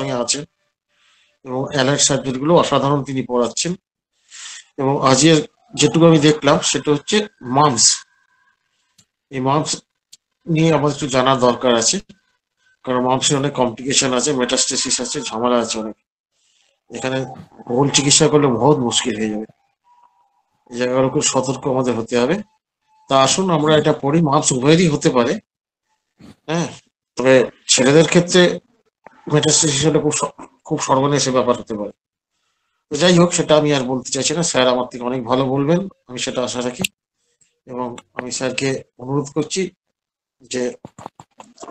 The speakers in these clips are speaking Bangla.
সঙ্গে আছেন এবং অ্যালার্ট সার্জারিগুলো অসাধারণ তিনি পড়াচ্ছেন। এবং আজকের যেটুকু আমি দেখলাম সেটা হচ্ছে মামস। এই মামস নিয়ে আমাদের একটু জানার দরকার আছে, কারণ মামসের অনেক কমপ্লিকেশন আছে, মেটাস্টেসিস আছে, ঝামেলা আছে অনেক। এখানে ভুল চিকিৎসা করলে বহুত মুশকিল হয়ে যাবে। এই জায়গাগুলো খুব সতর্ক আমাদের হতে হবে। তা আসুন আমরা এটা পড়ি। মামস উভয়েরই হতে পারে, হ্যাঁ। তবে ছেলেদের ক্ষেত্রে মেটাস্টেসিস হলে খুব সর্বনেশে ব্যাপার হতে পারে। তো যাই হোক, সেটা আমি আর বলতে চাইছি না। স্যার আমার থেকে অনেক ভালো বলবেন, আমি সেটা আশা রাখি। এবং আমি স্যারকে অনুরোধ করছি যে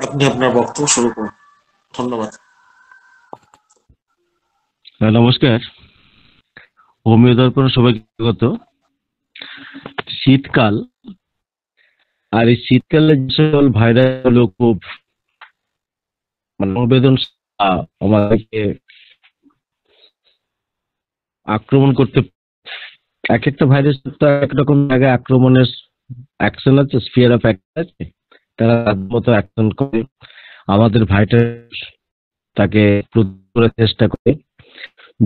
আপনি আপনার বক্তব্য শুরু করুন। ধন্যবাদ। নমস্কার। হোমিও দর্পণ সবাইকে স্বাগত। শীতকাল, আর এই শীতকালে যে সকল ভাইরাস গুলো খুব সংবেদন আমাদেরকে আক্রমণ করতে, এক একটা ভাইরাস তো একরকম জায়গায় আক্রমণের অ্যাকশন আছে, স্ফিয়ার অফ অ্যাকশন আছে। তারা মতো অ্যাকশন করে আমাদের ভাইরাস তাকে প্রতিরোধ করার চেষ্টা করে।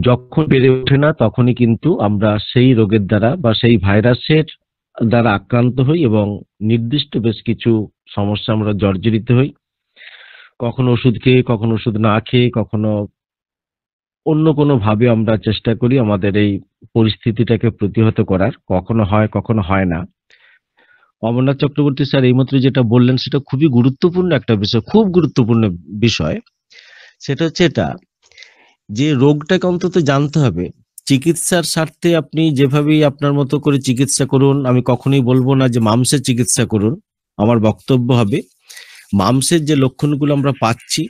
যখন বেড়ে ওঠে না তখনই কিন্তু আমরা সেই রোগের দ্বারা বা সেই ভাইরাসের দ্বারা আক্রান্ত হই এবং নির্দিষ্ট বেশ কিছু সমস্যা আমরা জর্জরিত হই। কখনো ওষুধ খেয়ে, কখনো ওষুধ না খেয়ে, কখনো অন্য কোনো ভাবে আমরা চেষ্টা করি আমাদের এই পরিস্থিতিটাকে প্রতিহত করার। কখনো হয়, কখনো হয় না। অমরনাথ চক্রবর্তী স্যার এইমাত্র যেটা বললেন সেটা খুবই গুরুত্বপূর্ণ একটা বিষয়, খুব গুরুত্বপূর্ণ বিষয়। সেটা হচ্ছে এটা যে রোগটাকে অন্তত জানতে হবে। চিকিৎসার স্বার্থে আপনি যেভাবেই আপনার মতো করে চিকিৎসা করুন, আমি কখনোই বলবো না যে মামসের চিকিৎসা করুন। আমার বক্তব্য হবে মামসের যে লক্ষণগুলো আমরা পাচ্ছি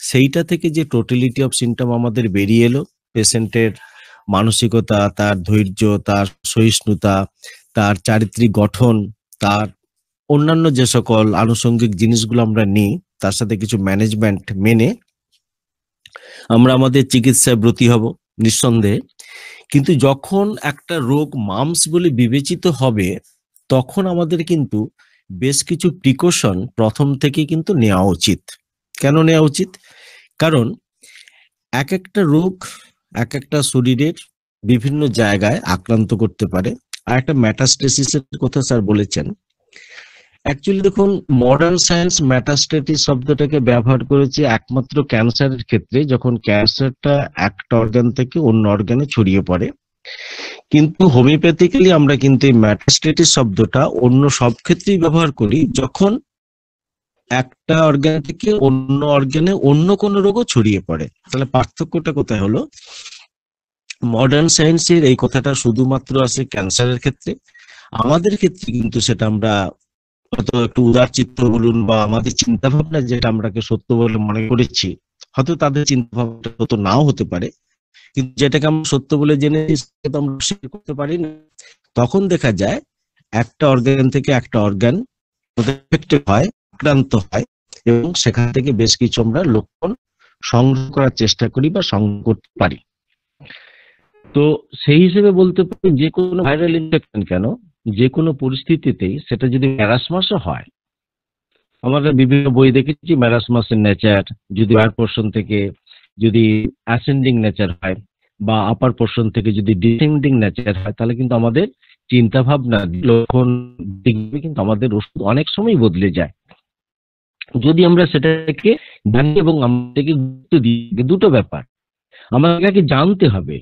সেইটা থেকে যে টোটালিটি অফ সিমটম আমাদের বেরিয়ে এলো, পেশেন্টের মানসিকতা, তার ধৈর্য, তার সহিষ্ণুতা, তার চারিত্রিক গঠন, তার অন্যান্য যে সকল আনুষঙ্গিক জিনিসগুলো আমরা নিই, তার সাথে কিছু ম্যানেজমেন্ট মেনে আমরা আমাদের চিকিৎসায় ব্রতী হব নিঃসন্দেহে। কিন্তু যখন একটা রোগ মামস বলে বিবেচিত হবে তখন আমাদের কিন্তু বেশ কিছু প্রিকশন প্রথম থেকে কিন্তু নেওয়া উচিত। কেন নেওয়া উচিত? কারণ এক একটা রোগ এক একটা শরীরের বিভিন্ন জায়গায় আক্রান্ত করতে পারে। আর একটা মেটাস্টেসিসের কথা স্যার বলেছেন। অ্যাকচুয়ালি দেখুন, মডার্ন সায়েন্স মেটাস্টেটিস শব্দটাকে ব্যবহার করেছে একমাত্র ক্যান্সারের ক্ষেত্রে, যখন ক্যান্সারটা একটা অর্গান থেকে অন্য অর্গানে ছড়িয়ে পড়ে। কিন্তু হোমিওপ্যাথিক্যালি আমরা কিন্তু এই মেটাস্টেটিস শব্দটা অন্য সব ক্ষেত্রেই ব্যবহার করি, যখন একটা অর্গান থেকে অন্য অর্গানে অন্য কোনো রোগও ছড়িয়ে পড়ে। তাহলে পার্থক্যটা কোথায় হলো? মডার্ন সায়েন্সের এই কথাটা শুধুমাত্র আছে ক্যান্সারের ক্ষেত্রে। আমাদের ক্ষেত্রে কিন্তু সেটা আমরা হয়তো একটু উদার চিত্ত বলুন বা আমাদের চিন্তা ভাবনা যেটা আমরাকে সত্য বলে মনে করেছি, হয়তো তাদের চিন্তা ভাবনা সত্য নাও হতে পারে, কিন্তু যেটাকে আমরা সত্য বলে জেনেছি সেটা আমরা স্বীকার করতে পারি না। তখন দেখা যায় একটা অর্গান থেকে একটা অর্গান এফেক্টেড হয়, আক্রান্ত হয়, এবং সেখান থেকে বেশ কিছু আমরা লক্ষণ সংগ্রহ করার চেষ্টা করি বা সংগ্রহ করতে পারি। তো সেই হিসেবে বলতে পারি যে কোনো ভাইরাল ইনফেকশন কেন, যে কোনো পরিস্থিতিতেই সেটা যদি ম্যারাসমাসও হয়, আমরা বিভিন্ন বই দেখেছি ম্যারাসমাসের নেচার যদি আপার পোর্শন থেকে যদি অ্যাসেন্ডিং নেচার হয় বা আপার পোর্শন থেকে যদি ডিসেন্ডিং নেচার হয়, তাহলে কিন্তু আমাদের চিন্তা ভাবনা, লক্ষণ দেখবে কিন্তু আমাদের ওষুধ অনেক সময় বদলে যায় যদি আমরা সেটাকে জানি এবং আমাদেরকে গুরুত্ব দিই। দুটো ব্যাপার আমাদেরকে জানতে হবে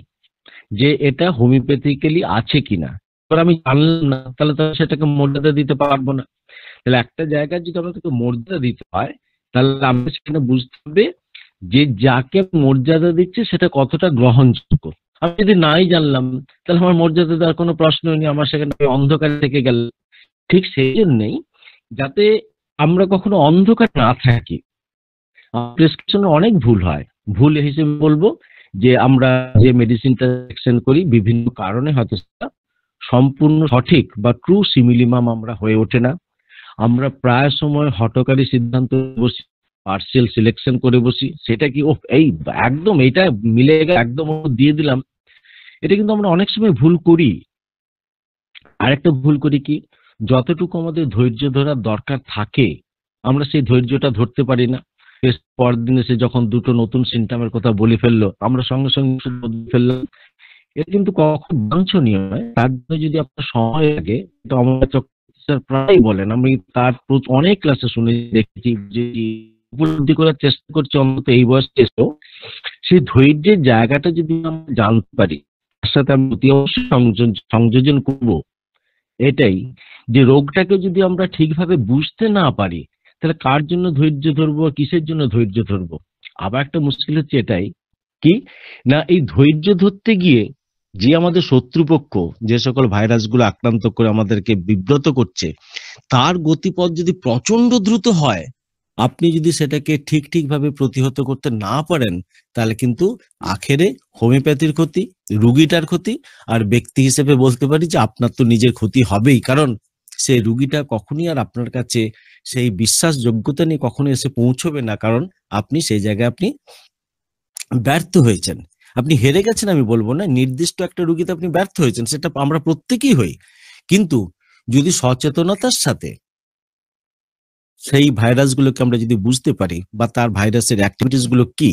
যে এটা হোমিওপ্যাথিক্যালি আছে কিনা। এবার আমি জানলাম না, তাহলে তো সেটাকে মর্যাদা দিতে পারবো না। তাহলে একটা জায়গায় যদি আমাদেরকে মর্যাদা দিতে হয়, তাহলে আমাকে সেখানে বুঝতে হবে যে যাকে মর্যাদা দিচ্ছে সেটা কতটা গ্রহণযোগ্য। আমি যদি নাই জানলাম তাহলে আমার মর্যাদা দেওয়ার কোনো প্রশ্নই নেই, আমার সেখানে অন্ধকার থেকে গেল। ঠিক সেই জন্যই যাতে আমরা কখনো অন্ধকার না থাকি, প্রেসক্রিপশনে অনেক ভুল হয়। ভুল হিসেবে বলবো যে আমরা যে মেডিসিনটা সেকশন করি বিভিন্ন কারণে হয়তো সেটা সম্পূর্ণ সঠিক বা ট্রু সিমিলিমাম আমরা হয়ে ওঠে না। আমরা প্রায় সময় হঠকারী সিদ্ধান্ত বসি, পার্সিয়াল সিলেকশন করে বসি, সেটা কি ও এই একদম এইটা মিলে গেল একদম দিয়ে দিলাম। এটা কিন্তু আমরা অনেক সময় ভুল করি। আরেকটা ভুল করি কি, যতটুকু আমাদের ধৈর্য ধরার দরকার থাকে আমরা সেই ধৈর্যটা ধরতে পারি না। টেস্ট পরদিন এসে যখন দুটো নতুন সিমটমের কথা বলে ফেললো, আমরা সঙ্গে সঙ্গে ওষুধ বদলে ফেললাম। এটা কিন্তু কখন বাঞ্ছনীয় নয়। তার জন্য যদি আপনার সময় লাগে, তো আমার স্যার প্রায় বলেন, আমি তার অনেক ক্লাসে শুনে দেখেছি যে উপলব্ধি করার চেষ্টা করছি অন্তত এই বয়সে এসেও, সেই ধৈর্যের জায়গাটা যদি আমরা জানতে পারি, তার সাথে আমি অতি অবশ্যই সংযোজন করবো এটাই, যে রোগটাকে যদি আমরা ঠিকভাবে বুঝতে না পারি, তাহলে কার জন্য ধৈর্য ধরবো, কিসের জন্য ধৈর্য ধরবো। আবার একটা মুশকিল হচ্ছে এটাই কি না, এই ধৈর্য ধরতে গিয়ে যে আমাদের শত্রুপক্ষ যে সকল ভাইরাসগুলো আক্রান্ত করে আমাদেরকে বিব্রত করছে, তার গতিপথ যদি প্রচন্ড দ্রুত হয়, আপনি যদি সেটাকে ঠিকভাবে প্রতিহত করতে না পারেন, তাহলে কিন্তু আখেরে হোমিওপ্যাথির ক্ষতি, রুগীটার ক্ষতি, আর ব্যক্তি হিসেবে বলতে পারি যে আপনার তো নিজের ক্ষতি হবেই। কারণ সেই রুগীটা কখনই আর আপনার কাছে সেই বিশ্বাসযোগ্যতা নিয়ে কখনো এসে পৌঁছবে না, কারণ আপনি সেই জায়গায় আপনি ব্যর্থ হয়েছেন। আপনি হেরে গেছেন আমি বলবো না, নির্দিষ্ট একটা রুগীতে আপনি ব্যর্থ হয়েছেন, সেটা আমরা প্রত্যেকেই হই। কিন্তু যদি সচেতনতার সাথে সেই ভাইরাসগুলোকে আমরা যদি বুঝতে পারি, বা তার ভাইরাসের অ্যাক্টিভিটিস গুলো কি,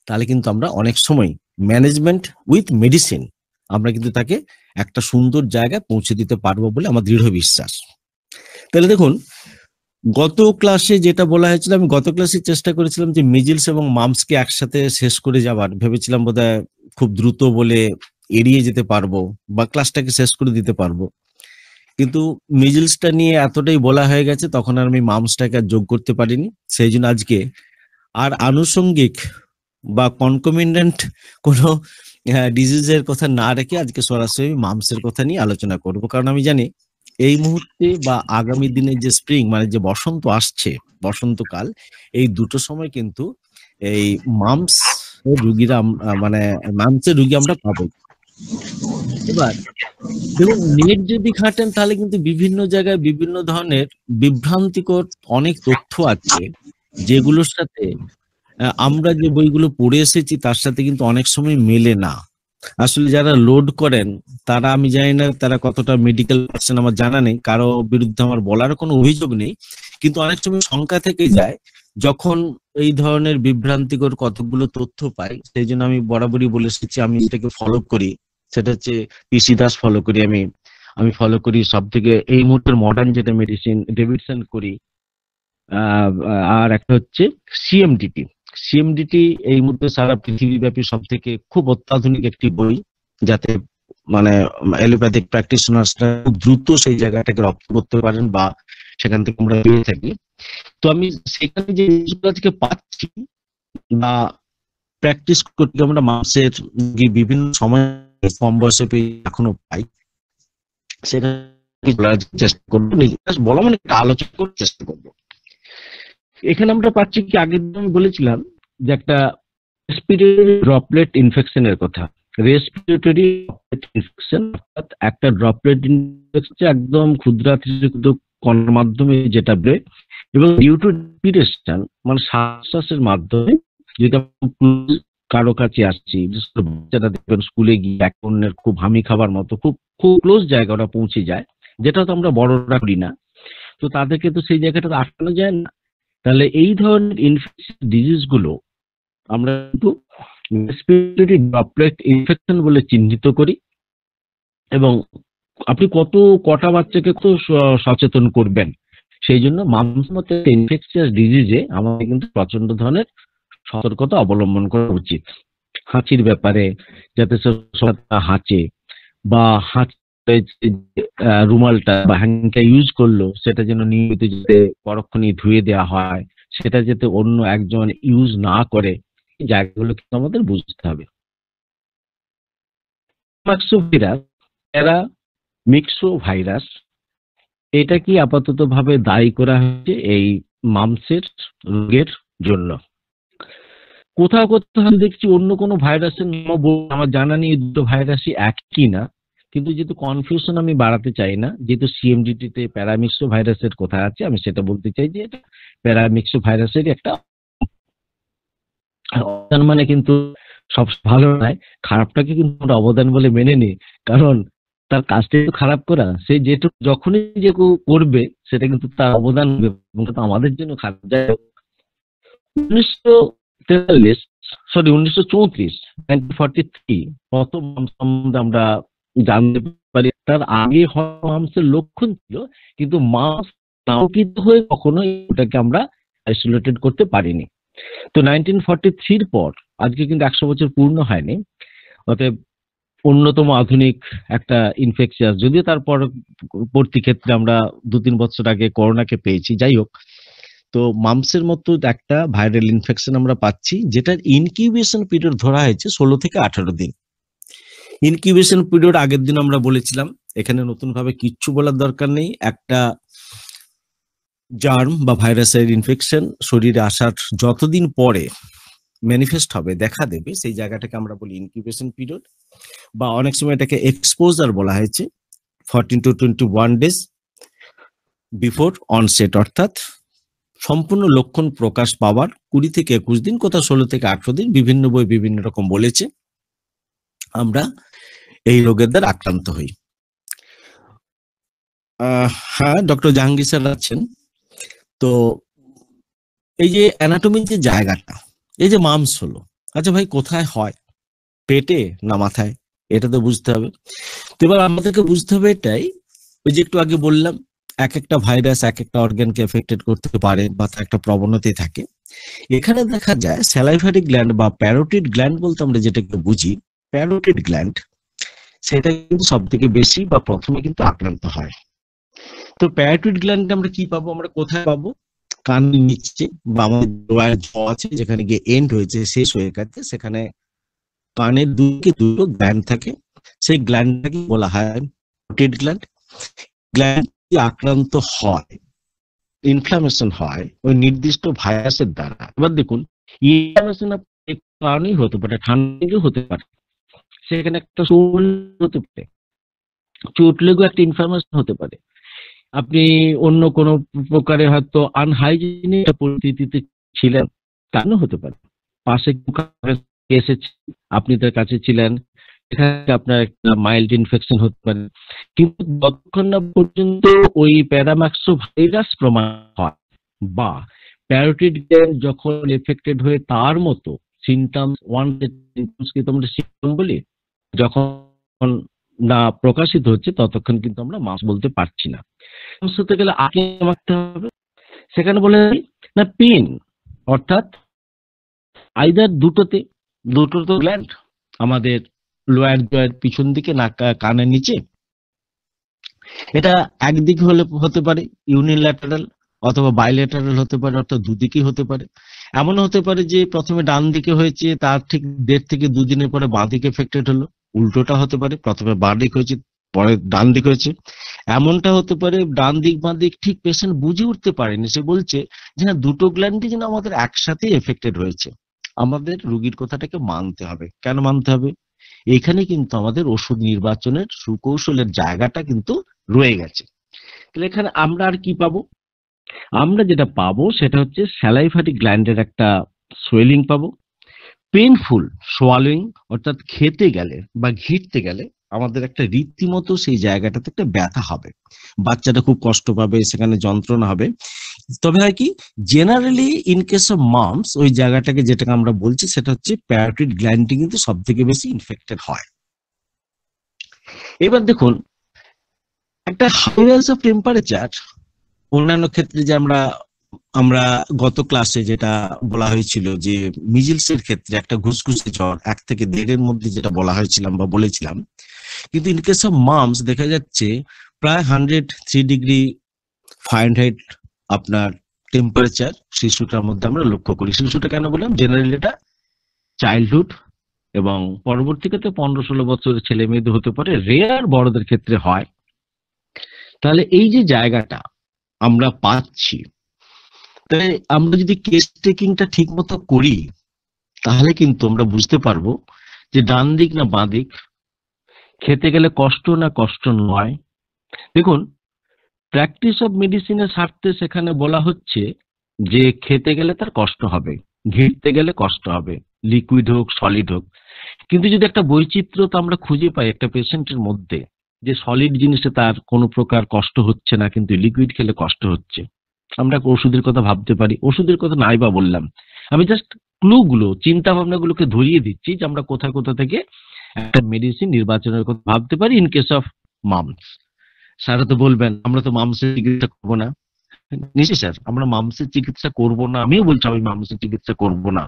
তাহলে কিন্তু আমরা অনেক সময় ম্যানেজমেন্ট উইথ মেডিসিন আমরা কিন্তু তাকে একটা সুন্দর জায়গায় পৌঁছে দিতে পারবো বলে আমার দৃঢ় বিশ্বাস। তাহলে দেখুন, গত ক্লাসে যেটা বলা হয়েছিল, আমি গত ক্লাসে চেষ্টা করেছিলাম যে মিজলস এবং মাম্পসকে একসাথে শেষ করে যাবার, ভেবেছিলাম বোধহয় খুব দ্রুত বলে এড়িয়ে যেতে পারবো বা ক্লাসটাকে শেষ করে দিতে পারবো। কিন্তু মিজলসটা নিয়ে এতটাই বলা হয়ে গেছে, তখন আর আমি মাম্পসটাকে আর যোগ করতে পারিনি। সেই জন্য আজকে আর আনুষঙ্গিক বা কনকমিনেন্ট কোনো ডিজিজের কথা না রেখে আজকে সরাসরি মাম্পসের কথা নিয়ে আলোচনা করব। কারণ আমি জানি এই মুহূর্তে বা আগামী দিনে যে স্প্রিং মানে যে বসন্ত আসছে, বসন্তকাল, এই দুটো সময় কিন্তু এই মাম্পস রুগীরা মানে মাম্পসের রুগী আমরা পাবো। এবার দেখুন, নেট যদি ঘাটেন তাহলে কিন্তু বিভিন্ন জায়গায় বিভিন্ন ধরনের বিভ্রান্তিকর অনেক তথ্য আছে, যেগুলোর সাথে আমরা যে বইগুলো পড়ে এসেছি তার সাথে কিন্তু অনেক সময় মেলে না। আসলে যারা লোড করেন তারা, আমি জানি না তারা কতটা মেডিকেল পার্সন, আমার জানা নেই, কারো বিরুদ্ধে আমার বলার কোনো অভিযোগ নেই, কিন্তু অনেক সময় শঙ্কা থেকে যায় যখন এই ধরনের বিভ্রান্তিকর কতগুলো তথ্য পাই। সেই জন্য আমি বরাবরই বলে এসেছি, আমি এটাকে ফলো করি, সেটা হচ্ছে পিসি দাস ফলো করি, আমি ফলো করি সব থেকে এই মুহূর্তের মডার্ন যেটা মেডিসিন, ডেভিডসন করি, আর একটা হচ্ছে সিএমডিটি। সিএমডিটি এই মুহূর্তে সারা পৃথিবীব্যাপী সব থেকে খুব অত্যাধুনিক একটি বই, যাতে মানে অ্যালোপ্যাথিক প্র্যাকটিশনার্সরা খুব দ্রুত সেই জায়গাটাকে রপ্ত করতে পারেন বা সেখান থেকে আমরা পেয়ে থাকি। তো আমি সেখানে যে জিনিসগুলো আজকে পাচ্ছি বা প্র্যাকটিস করতে আমরা মাসের বিভিন্ন সময় কম বয়সে পেয়ে এখনো পাই, সেটা বলার চেষ্টা করবো, বলা মানে আলোচনা করার চেষ্টা করবো। এখানে আমরা পাচ্ছি কি, আগের দিন আমি বলেছিলাম যে একটা রেসপিরেটরি ড্রপলেট ইনফেকশনের কথা। রেসপিরেটরি ড্রপলেট ইনফেকশন অর্থাৎ একটা ড্রপলেট ইনফেকশন একদম ক্ষুদ্রাতিক্ষুদ্র কণার মাধ্যমে যেটা বেরোয়, এবং ডিউ টু রেসপিরেশন মানে শ্বাসের মাধ্যমে, যেটা কারো কাছে আসছি, বিশেষ করে বাচ্চারা দেখবেন স্কুলে গিয়ে এক অন্যের খুব হামি খাবার মতো খুব খুব ক্লোজ জায়গা ওরা পৌঁছে যায়, যেটা তো আমরা বড়রা করি না, তো তাদেরকে তো সেই জায়গাটা আটকানো যায় না। তাহলে এই ধরনের ইনফেকশন ডিজিজ গুলো আমরা কিন্তু রেসপিরেটরি ড্রপলেট ইনফেকশন বলে চিহ্নিত করি। এবং আপনি কটা বাচ্চাকে কত সচেতন করবেন, সেই জন্য মানুষ মতো ইনফেকশিয়াস ডিজিজে আমাদের কিন্তু প্রচন্ড ধরনের সতর্কতা অবলম্বন করা উচিত। হাঁচির ব্যাপারে, যাতে হাঁচে বা রুমালটা বা হ্যান্ডটা ইউজ করলো সেটা যেন নিয়মিত যাতে পরক্ষণেই ধুয়ে দেওয়া হয়, সেটা যাতে অন্য একজন ইউজ না করে, এই জায়গাগুলো কিন্তু আমাদের বুঝতে হবে। মিক্সো ভাইরাস, এটা কি আপাতত ভাবে দায়ী করা হয়েছে এই মাম্পসের রোগের জন্য। কোথাও কোথাও দেখছি অন্য কোনো ভাইরাসের নাম, আমার জানা নেই দুটো ভাইরাসই একই না, কিন্তু যেহেতু কনফিউশন আমি বাড়াতে চাই না, যেহেতু সিএমডিটি তে প্যারামিক্সো ভাইরাসের কথা আছে, আমি সেটা বলতে চাই যে এটা প্যারামিক্সো ভাইরাসের একটা অবদান, মানে কিন্তু সব ভালো নয়, খারাপটাকে কিন্তু আমরা অবদান বলে মেনে নিই, কারণ তার কাজটা একটু খারাপ করা, সে যেটুকু যখনই যে করবে সেটা কিন্তু তার অবদান হবে এবং আমাদের জন্য খারাপ। যাই হোক, 1943 সরি 1934 1943 প্রথম মাম্পস সম্বন্ধে আমরা জানতে পারি। তার আগে মাম্পসের লক্ষণ ছিল, কিন্তু মাম্পস নামাঙ্কিত হয়ে কখনোই ওটাকে আমরা আইসোলেটেড করতে পারিনি। তো 1943 পর আজকে কিন্তু 100 বছর পূর্ণ হয়নি। অতএব অন্যতম আধুনিক একটা ইনফেকশিয়াস, যদিও তার পরবর্তী ক্ষেত্রে আমরা 2-3 বছর আগে করোনাকে পেয়েছি, যাই হোক। তো মাম্পসের মতো একটা ভাইরাল ইনফেকশন আমরা পাচ্ছি, যেটার ইনকিউবেশন পিরিয়ড ধরা হয়েছে 16 থেকে 18 দিন। ইনকিউবেশন পিরিয়ড আগের দিন আমরা বলেছিলাম, এখানে নতুন ভাবে কিচ্ছু বলার দরকার নেই। একটা জার্ম বা ভাইরাসের ইনফেকশন শরীরে আসার যতদিন পরে ম্যানিফেস্ট হবে, দেখা দেবে, সেই জায়গাটাকে আমরা বলি ইনকিউবেশন পিরিয়ড, বা অনেক সময় এটাকে এক্সপোজার বলা হয়েছে। 14 to 21 ডেজ বিফোর অনসেট, অর্থাৎ সম্পূর্ণ লক্ষণ প্রকাশ পাওয়ার 20 থেকে 21 দিন, কোথাও 16 থেকে 18 দিন, বিভিন্ন বই বিভিন্ন রকম বলেছে, আমরা এই রোগের দ্বারা আক্রান্ত হই। হ্যাঁ, ডক্টর জাহাঙ্গীর স্যার আছেন। তো এই যে অ্যানাটমির যে জায়গাটা, এই যে মাম্পস হলো, আচ্ছা ভাই কোথায় হয়, পেটে না মাথায়? এটা তো বুঝতে হবে। তো এবার আমাদেরকে বুঝতে হবে এটাই, ওই যে একটু আগে বললাম, এক একটা ভাইরাস এক একটা অর্গানকে এফেক্টেড করতে পারে বা তার একটা প্রবণতা থাকে। এখানে দেখা যায় স্যালাইভারি গ্ল্যান্ড বা প্যারোটিড গ্ল্যান্ড বলতে আমরা যেটাকে বুঝি, প্যারোটিড গ্ল্যান্ড, সেটা কিন্তু সব থেকে বেশি বা প্রথমে কিন্তু আক্রান্ত হয়। তো প্যারোটিড গ্ল্যান্ড আমরা কি পাবো, আমরা কোথায় পাবো? কানের নিচে বা আমাদের লোয়ার জ আছে, যেখানে গিয়ে এন্ড হয়েছে, শেষ হয়ে গেছে, সেখানে কানের দুদিকে দুটো গ্ল্যান্ড থাকে। সেই গ্ল্যান্ডটাকে বলা হয় প্যারোটিড গ্ল্যান্ড। গ্ল্যান্ড আক্রান্ত হয়, ইনফ্লামেশন হয় ওই নির্দিষ্ট ভাইরাসের দ্বারা। এবার দেখুন, ইনফ্লামেশন কারণেই হতে পারে, ঠান্ডা হতে পারে, সেখানে একটা চোট হতে পারে, চোট লেগেও একটা ইনফ্লামেশন হতে পারে। আপনি অন্য কোনো প্রকারে হয়তো আনহাইজিনিক পরিস্থিতিতে ছিলেন, তারও হতে পারে। পাশে এসেছে, আপনি তার কাছে ছিলেন, এখানে আপনার একটা মাইল্ড ইনফেকশন হতে পারে। কিন্তু যতক্ষণ না পর্যন্ত ওই প্যারাম্যাক্সো ভাইরাস প্রমাণ হয় বা প্যারোটিড গ্ল্যান্ড যখন এফেক্টেড হয়ে তার মতো সিমটমস, সিমটমসকে তোমরা সিমটম বলি, যখন না প্রকাশিত হচ্ছে, ততক্ষণ কিন্তু আমরা মাম্পস বলতে পারছি না। মাম্পস হতে গেলে আগে মারতে হবে, সেখানে বলে না পিন, অর্থাৎ আইদার দুটো তো গ্ল্যান্ড আমাদের লোয়ার জয়ের পিছন দিকে না কানের নিচে, এটা একদিকে হলে হতে পারে ইউনিল্যাটারাল, অথবা বাইল্যাটারাল হতে পারে, অর্থাৎ দুদিকেই হতে পারে। এমন হতে পারে যে প্রথমে ডান দিকে হয়েছে, তার ঠিক 1.5 থেকে 2 দিনের পরে বাঁ দিকে এফেক্টেড হলো। উল্টোটা হতে পারে, প্রথমে বাঁ দিক হয়েছে, পরে ডান দিক হয়েছে। এমনটা হতে পারে ডান দিক বাঁ দিক ঠিক পেশেন্ট বুঝে উঠতে পারেনি, সে বলছে যে হ্যাঁ, দুটো গ্ল্যান্ডই যেন আমাদের একসাথে এফেক্টেড হয়েছে। আমাদের রোগীর কথাটাকে মানতে হবে। কেন মানতে হবে? এখানে কিন্তু আমাদের ওষুধ নির্বাচনের সুকৌশলের জায়গাটা কিন্তু রয়ে গেছে। তাহলে এখানে আমরা আর কি পাবো? আমরা যেটা পাবো সেটা হচ্ছে স্যালাইভারি গ্ল্যান্ডের একটা সোয়েলিং পাবো, পেইনফুল সোয়ালোইং, অর্থাৎ খেতে গেলে বা ঘিরতে গেলে আমাদের একটা রীতিমতো সেই জায়গাটাতে একটা ব্যথা হবে, বাচ্চাটা খুব কষ্ট পাবে, সেখানে যন্ত্রণা হবে। তবে হয় কি, generally in case of mumps ওই জায়গাটাকে যেটাকে আমরা বলছি সেটা হচ্ছে প্যারোটিড গ্ল্যান্ডটি কিন্তু সব থেকে বেশি ইনফেক্টেড হয়। এবার দেখুন, একটা হাই রেঞ্জ অফ টেম্পারেচার, অন্যান্য ক্ষেত্রে যে আমরা আমরা গত ক্লাসে যেটা বলা হয়েছিল যে মিজিলসের ক্ষেত্রে একটা ঘুসঘুসে জ্বর 1 থেকে 1.5-এর মধ্যে যেটা বলা হয়েছিলাম বা বলেছিলাম, কিন্তু ইন কেস অফ মাম্পস দেখা যাচ্ছে প্রায় 103 ডিগ্রি ফারেনহাইট আপনার টেম্পারেচার শিশুটার মধ্যে আমরা লক্ষ্য করি। শিশুটা কেন বললাম? জেনারেলি এটা চাইল্ডহুড এবং পরবর্তীতে 15-16 বছরের ছেলে মেয়েদের হতে পারে, রেয়ার বড়দের ক্ষেত্রে হয়। তাহলে এই যে জায়গাটা আমরা পাচ্ছি, তাহলে আমরা যদি কেস টেকিংটা ঠিক মতো করি, তাহলে কিন্তু আমরা বুঝতে পারবো যে ডান দিক না বাঁ দিক, খেতে গেলে কষ্ট না কষ্ট নয়। দেখুন, প্র্যাকটিস অফ মেডিসিনের স্বার্থে সেখানে বলা হচ্ছে যে খেতে গেলে তার কষ্ট হবে, ঘিরতে গেলে কষ্ট হবে, লিকুইড হোক সলিড হোক। কিন্তু যদি একটা বৈচিত্র্যতা আমরা খুঁজে পাই একটা পেশেন্টের মধ্যে, যে সলিড জিনিসে তার কোনো প্রকার কষ্ট হচ্ছে না, কিন্তু লিকুইড খেলে কষ্ট হচ্ছে, আমরা ওষুধের কথা ভাবতে পারি, ওষুধের কথা নাই বা বললাম, আমি জাস্ট ক্লুগুলো, চিন্তা ভাবনাগুলোকে ধরিয়ে দিচ্ছি যে আমরা কোথা কোথা থেকে একটা মেডিসিন নির্বাচনের কথা ভাবতে পারি in case of mum's. Sarah তো বলবেন আমরা তো মামসের চিকিৎসা করবো না। নিশ্চয়ই স্যার, আমরা মামসের চিকিৎসা করব না, আমিও বলছি আমি মামসের চিকিৎসা করব না,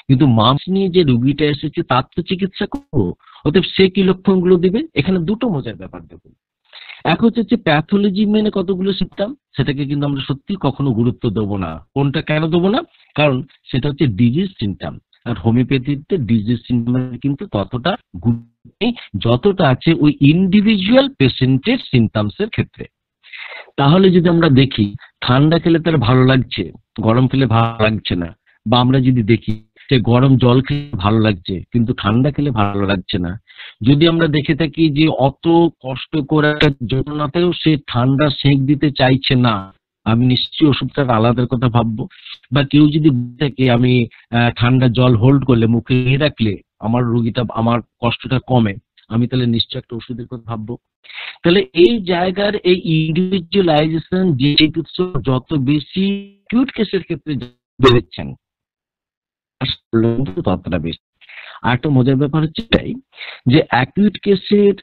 কিন্তু মামস নিয়ে যে রুগীটা এসেছে তার তো চিকিৎসা করবো। অতএব সে কি লক্ষণগুলো দিবে, এখানে দুটো মজার ব্যাপার দেখুন। এক হচ্ছে প্যাথোলজি মেনে কতগুলো সিম্পটম, সেটাকে কিন্তু আমরা সত্যি কখনো গুরুত্ব দেবো না। কোনটা কেন দেবো না? কারণ সেটা হচ্ছে ডিজিজ সিম্পটম, আর হোমিওপ্যাথিতে ডিজিজ সিম্পটমের কিন্তু ততটা গুরুত্ব নেই যতটা আছে ওই ইন্ডিভিজুয়াল পেশেন্টের সিম্পটমস এর ক্ষেত্রে। তাহলে যদি আমরা দেখি ঠান্ডা খেলে তার ভালো লাগছে, গরম খেলে ভালো লাগছে না, বা আমরা যদি দেখি সে গরম জল খেলে ভালো লাগছে কিন্তু ঠান্ডা খেলে ভালো লাগছে না, যদি আমরা দেখে থাকি যে অত কষ্ট করে একটা যন্ত্রণাতেও সে ঠান্ডা সেঁক দিতে চাইছে না, আমি নিশ্চয়ই ওষুধটার আলাদার কথা ভাববো। বা কেউ যদি বলে থাকে আমি ঠান্ডা জল হোল্ড করলে মুখে নিয়ে রাখলে আমার রোগীটা, আমার কষ্টটা কমে, আমি তাহলে নিশ্চয়ই একটা ওষুধের কথা ভাববো। তাহলে এই জায়গার এই ইন্ডিভিজুয়ালাইজেশন যে চিকিৎসক যত বেশি অ্যাকিউট কেসের ক্ষেত্রে বেড়েছেন ততটা বেশি। আর একটা মজার ব্যাপার হচ্ছে এটাই যে অ্যাকিউট কেসের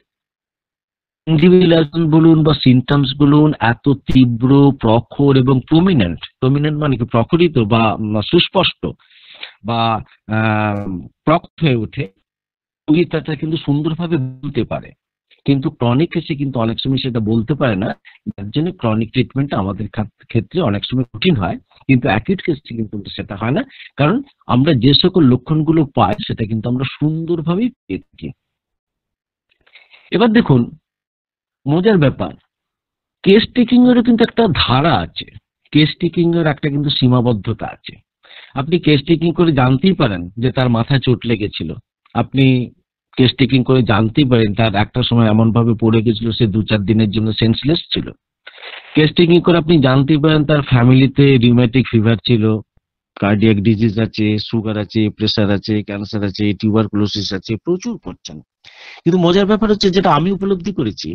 ইন্ডিভিজুয়ালাইজেশন বলুন বা সিমটমস বলুন এত তীব্র, প্রখর এবং প্রমিনেন্ট, প্রমিনেন্ট মানে কি প্রখরিত বা সুস্পষ্ট বা প্রকট হয়ে ওঠে, রোগী তাটা কিন্তু সুন্দরভাবে বলতে পারে। কিন্তু ক্রনিক কেসে কিন্তু অনেক সময় সেটা বলতে পারে না, যার জন্য ক্রনিক ট্রিটমেন্টটা আমাদের ক্ষেত্রে অনেক সময় কঠিন হয়। কিন্তু অ্যাকিউট কেসে কিন্তু সেটা হয় না, কারণ আমরা যে সকল লক্ষণগুলো পাই সেটা কিন্তু আমরা সুন্দরভাবেই পেয়ে থাকি। এবার দেখুন মজার ব্যাপার, কেস টেকিং এরও কিন্তু একটা ধারা আছে, কেস টেকিং এর একটা কিন্তু সীমাবদ্ধতা আছে। আপনি কেস টেকিং করে জানতেই পারেন যে তার মাথায় চোট লেগেছিল, আপনি কেস টেকিং করে জানতেই পারেন তার একটা সময় এমন ভাবে পড়ে গেছিল সে 2-4 দিনের জন্য সেন্সলেস ছিল। কেস টেকিং করে আপনি জানতেই পারেন তার ফ্যামিলিতে রিউম্যাটিক ফিভার ছিল, কার্ডিয়াক ডিজিজ আছে, সুগার আছে, প্রেসার আছে, ক্যান্সার আছে, টিউবারকুলোসিস আছে, প্রচুর করছেন। কিন্তু মজার ব্যাপার হচ্ছে যেটা আমি উপলব্ধি করেছি,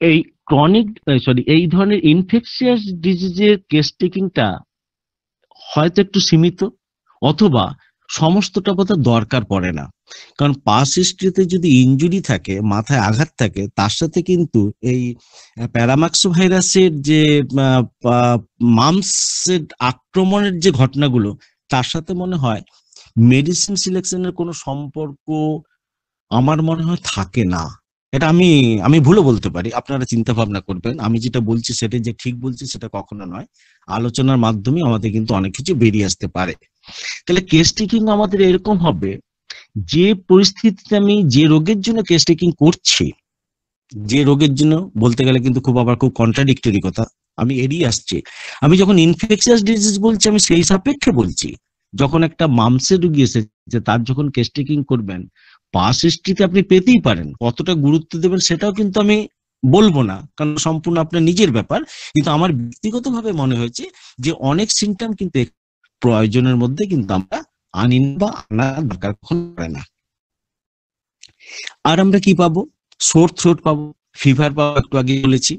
এই এই ধরনের ইনফেকশিয়াস ডিজিজের কেস টেকিংটা হয়তো একটু সীমিত, অথবা সমস্তটা বোধহয় দরকার পড়ে না। কারণ পাস হিস্ট্রিতে যদি ইনজুরি থাকে, মাথায় আঘাত থাকে, তার সাথে কিন্তু এই প্যারামাক্সো ভাইরাসের যে মামসের আক্রমণের যে ঘটনাগুলো, তার সাথে মনে হয় মেডিসিন সিলেকশনের কোনো সম্পর্ক আমার মনে হয় থাকে না। এটা আমি আমি ভুলও বলতে পারি, আপনারা চিন্তা ভাবনা করবেন। আমি যেটা বলছি সেটা যে ঠিক বলছি সেটা কখনো নয়, আলোচনার মাধ্যমে আমাদের কিন্তু অনেক কিছু বেরিয়ে আসতে পারে। তাহলে কেস টেকিং আমাদের এরকম হবে, যে পরিস্থিতিতে আমি যে রোগের জন্য কেস টেকিং করছি, যে রোগের জন্য বলতে গেলে কিন্তু খুব কন্ট্রাডিক্টরি কথা, আমি এড়িয়ে আসছি। আমি যখন ইনফেকশিয়াস ডিজিজ বলছি আমি সেই সাপেক্ষে বলছি। যখন একটা মামসের রোগী এসেছে তার যখন কেস টেকিং করবেন, পাস হিস্ট্রিতে আপনি পেতেই পারেন, কতটা গুরুত্ব দেবেন সেটাও কিন্তু আমি বলবো না, কারণ সম্পূর্ণ আপনার নিজের ব্যাপার। কিন্তু আমার ব্যক্তিগতভাবে মনে হয়েছে যে অনেক সিমটম কিন্তু প্রয়োজনের মধ্যে কিন্তু আমরা আনি বা আনা দরকার পড়ে না। আর আমরা কি পাবো? সোর থ্রোট পাবো, ফিভার পাবো, একটু আগে বলেছি।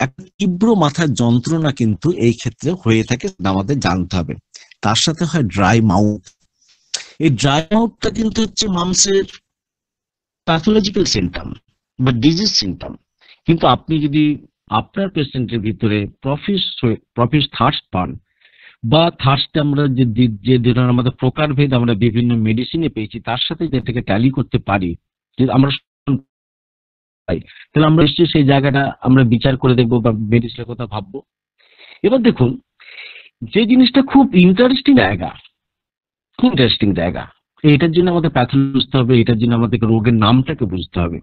একটা তীব্র মাথার যন্ত্রণা কিন্তু এই ক্ষেত্রে হয়ে থাকে, আমাদের জানতে হবে। তার সাথে হয় ড্রাই মাউথ। এই ড্রাই মাউথটা কিন্তু হচ্ছে মামসের প্যাথোলজিক্যাল সিমটম বা ডিজিজ সিমটম। কিন্তু আপনি যদি আপনার পেশেন্টের ভিতরে প্রফিস থার্স্ট পান, বা থার্স্টে আমরা যে ধরনের আমাদের প্রকারভেদ আমরা বিভিন্ন মেডিসিনে পেয়েছি তার সাথে যেটাকে ট্যালি করতে পারি, যদি আমরা পাই, তাহলে আমরা নিশ্চয়ই সেই জায়গাটা আমরা বিচার করে দেখবো বা মেডিসিনের কথা ভাববো। এবার দেখুন যে জিনিসটা খুব ইন্টারেস্টিং জায়গা, এটার জন্য আমাদের প্যাথোলজি বুঝতে হবে, এটার জন্য আমাদের রোগের নামটাকে বুঝতে হবে।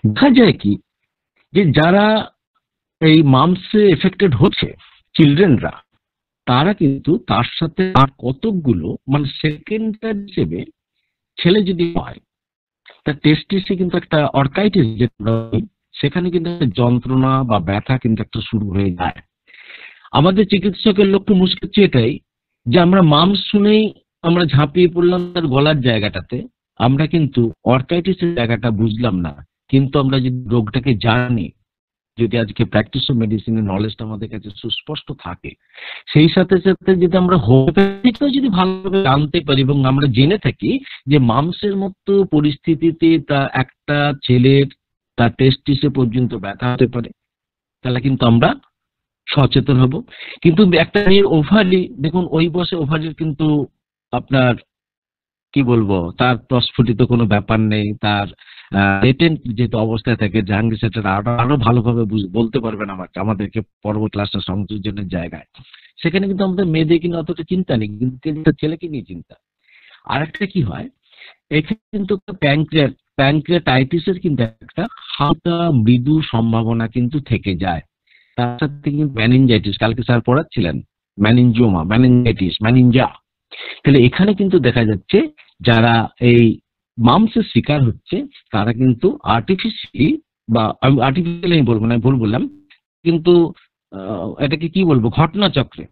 দেখা যায় কি যে যারা এই মামসে এফেক্টেড হচ্ছে, চিলড্রেনরা, তারা কিন্তু তার সাথে আর কতকগুলো মানে সেকেন্ডার হিসেবে ছেলে যদি হয় তার টেস্টিসে কিন্তু একটা অর্কাইটিস যেটা, সেখানে কিন্তু যন্ত্রণা বা ব্যথা কিন্তু একটা শুরু হয়ে যায়। আমাদের চিকিৎসকের লক্ষ্য মুশকিল হচ্ছে এটাই যে আমরা মামস শুনেই আমরা ঝাঁপিয়ে পড়লাম তার গলার জায়গাটাতে, আমরা কিন্তু অর্কাইটিসের জায়গাটা বুঝলাম না। কিন্তু আমরা যদি রোগটাকে জানি যদি আজকে প্র্যাকটিস অফ মেডিসিনের নলেজটা আমাদের কাছে সুস্পষ্ট থাকে, সেই সাথে সাথে যদি আমরা হোমিওপ্যাথিটাও যদি ভালোভাবে জানতে পারি এবং আমরা জেনে থাকি যে মাংসের মতো পরিস্থিতিতে তা একটা ছেলের তার টেস্টিসে পর্যন্ত ব্যথা হতে পারে, তাহলে কিন্তু আমরা সচেতন হব। কিন্তু একটা মেয়ের ওভারি, দেখুন ওই বয়সে ওভারির কিন্তু আপনার কি বলবো, তার প্রস্ফুটিত কোনো ব্যাপার নেই, তার লেটেন্ট যেহেতু অবস্থায় থাকে, জাহাঙ্গীর সেটা আরো আরো ভালোভাবে বলতে পারবেন আমাদেরকে পরবর্তী ক্লাসটা সংযোজনের জায়গায়। সেখানে কিন্তু আমাদের মেয়েদের কিন্তু অতটা চিন্তা নেই, কিন্তু ছেলেকে নিয়ে চিন্তা। আর একটা কি হয়, এখানে কিন্তু প্যানক্রিয়াটাইটিসের কিন্তু একটা হালকা মৃদু সম্ভাবনা কিন্তু থেকে যায়। তার সাথে কিন্তু ম্যানিনজাইটিস, কালকে স্যার পড়াচ্ছিলেন ম্যানিনজিওমা, ম্যানিনজাইটিস, ম্যানিনজা। তাহলে এখানে কিন্তু দেখা যাচ্ছে যারা এই মামসের শিকার হচ্ছে তারা কিন্তু আর্টিফিশিয়ালি, বা আমি আর্টিফিশিয়ালি আমি বলবো না, ভুল বললাম, কিন্তু এটাকে কি বলবো, ঘটনাচক্রে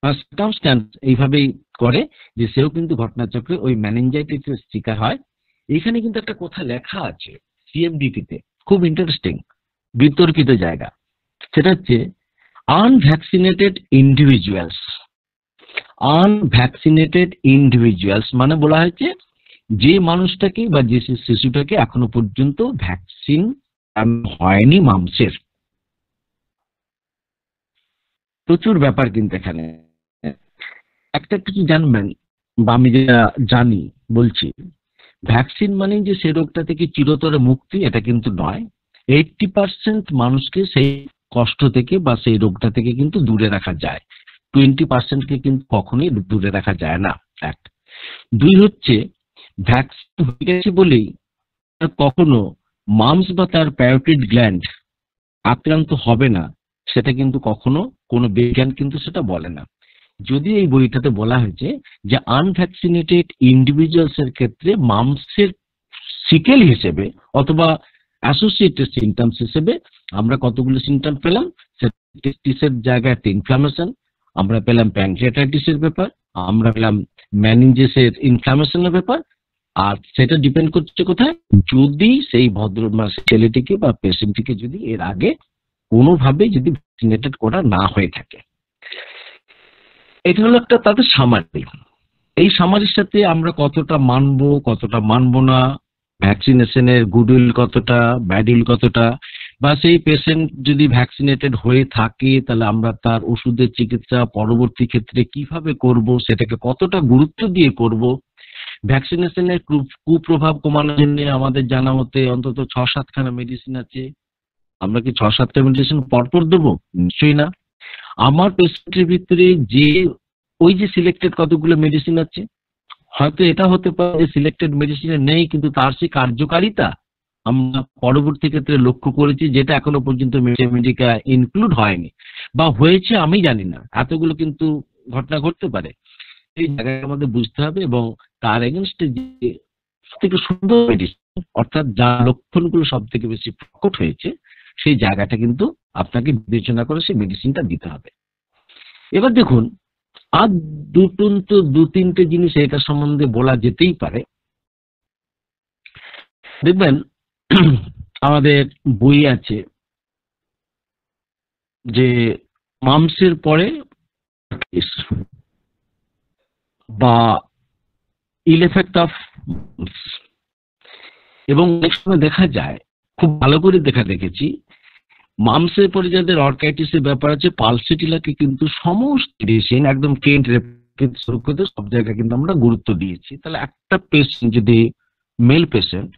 সার্কামস্ট্যান্স এইভাবেই করে যে সেও কিন্তু ঘটনাচক্রে ওই ম্যানিনজাইটিসের শিকার হয়। এখানে কিন্তু একটা কথা লেখা আছে সিএমডিটিতে, খুব ইন্টারেস্টিং, বিতর্কিত জায়গা। সেটা হচ্ছে আনভ্যাকসিনেটেড ইন্ডিভিজুয়ালস। আনভ্যাকসিনেটেড ইন্ডিভিজুয়ালস মানে বলা হয়েছে যে মানুষটাকে বা যে শিশুটাকে এখনো পর্যন্ত ভ্যাকসিন হয়নি মামসের। প্রচুর ব্যাপার কিন্তু এখানে। একটা কিছু জানবেন, বা আমি যেটা জানি বলছি, ভ্যাকসিন মানে যে সে রোগটা থেকে চিরতরে মুক্তি, এটা কিন্তু নয়। 80% মানুষকে সেই কষ্ট থেকে বা সেই রোগটা থেকে কিন্তু দূরে রাখা যায়, 20%কে কিন্তু কখনোই দূরে রাখা যায় না। এক। দুই হচ্ছে, ভ্যাকসিন হয়ে গেছে বলেই কখনো মামস বা তার প্যারোটিড গ্ল্যান্ড আক্রান্ত হবে না, সেটা কিন্তু কখনো কোনো বিজ্ঞান কিন্তু সেটা বলে না। যদি এই বইটাতে বলা হয়েছে যে আনভ্যাকসিনেটেড ইন্ডিভিজুয়ালস এর ক্ষেত্রে মামসের সিকেল হিসেবে অথবা অ্যাসোসিয়েটেড সিমটমস হিসেবে আমরা কতগুলো সিমটম পেলাম, টেস্টিসের জায়গায় ইনফ্লামেশন, আমরা পেলাম প্যানক্রিয়াটাইটিসের ব্যাপার, আমরা পেলাম ম্যানিনজেসের ইনফ্লামেশনের ব্যাপার। আর সেটা ডিপেন্ড করছে কোথায়, যদি সেই ভদ্র ছেলেটিকে বা পেশেন্টটিকে যদি এর আগে কোনোভাবে যদি ভ্যাকসিনেটেড করা না হয়ে থাকে। এটা হলো একটা তাদের সামারি। এই সামারির সাথে আমরা কতটা মানবো কতটা মানবো না, ভ্যাকসিনেশনের গুডউইল কতটা, ব্যাডউইল কতটা, বা সেই পেশেন্ট যদি ভ্যাকসিনেটেড হয়ে থাকে তাহলে আমরা তার ওষুধের চিকিৎসা পরবর্তী ক্ষেত্রে কিভাবে করব, সেটাকে কতটা গুরুত্ব দিয়ে করব। ভ্যাকসিনেশনের কুপ্রভাব কমানোর জন্য আমাদের জানা মতে অন্তত 6-7খানা মেডিসিন আছে। আমরা কি 6-7টা মেডিসিন পরপর দেবো? নিশ্চয়ই না। আমার পেশেন্টের ভিতরে যে ওই যে সিলেক্টেড কতগুলো মেডিসিন আছে, হয়তো এটা হতে পারে যে সিলেক্টেড মেডিসিনে নেই, কিন্তু তার সেই কার্যকারিতা আমরা পরবর্তী ক্ষেত্রে লক্ষ্য করেছি, যেটা এখনো পর্যন্ত মেডিকা ইনক্লুড হয়নি, বা হয়েছে আমি জানি না। এতগুলো কিন্তু ঘটনা ঘটতে পারে। এই জায়গায় আমাদের বুঝতে হবে, এবং তার এগেনস্টে যে সবথেকে সুন্দর মেডিসিন, অর্থাৎ যার লক্ষণগুলো সব থেকে বেশি প্রকট হয়েছে, সেই জায়গাটা কিন্তু আপনাকে বিবেচনা করে সেই মেডিসিনটা দিতে হবে। এবার দেখুন, আর দু তিনটে জিনিস এটা সম্বন্ধে বলা যেতেই পারে। দেখবেন আমাদের বই আছে যে মামসের পরে বা ইল এফেক্ট অফ, এবং অনেক সময় দেখা যায়, খুব ভালো করে দেখেছি, মামসের পরে যাদের অর্কাইটিসের ব্যাপার আছে, পালসিটিলাকে কিন্তু সমস্ত মেডিসিন একদম কেন্ট শুরু করে সব জায়গায় কিন্তু আমরা গুরুত্ব দিয়েছি। তাহলে একটা পেশেন্ট যদি, মেল পেশেন্ট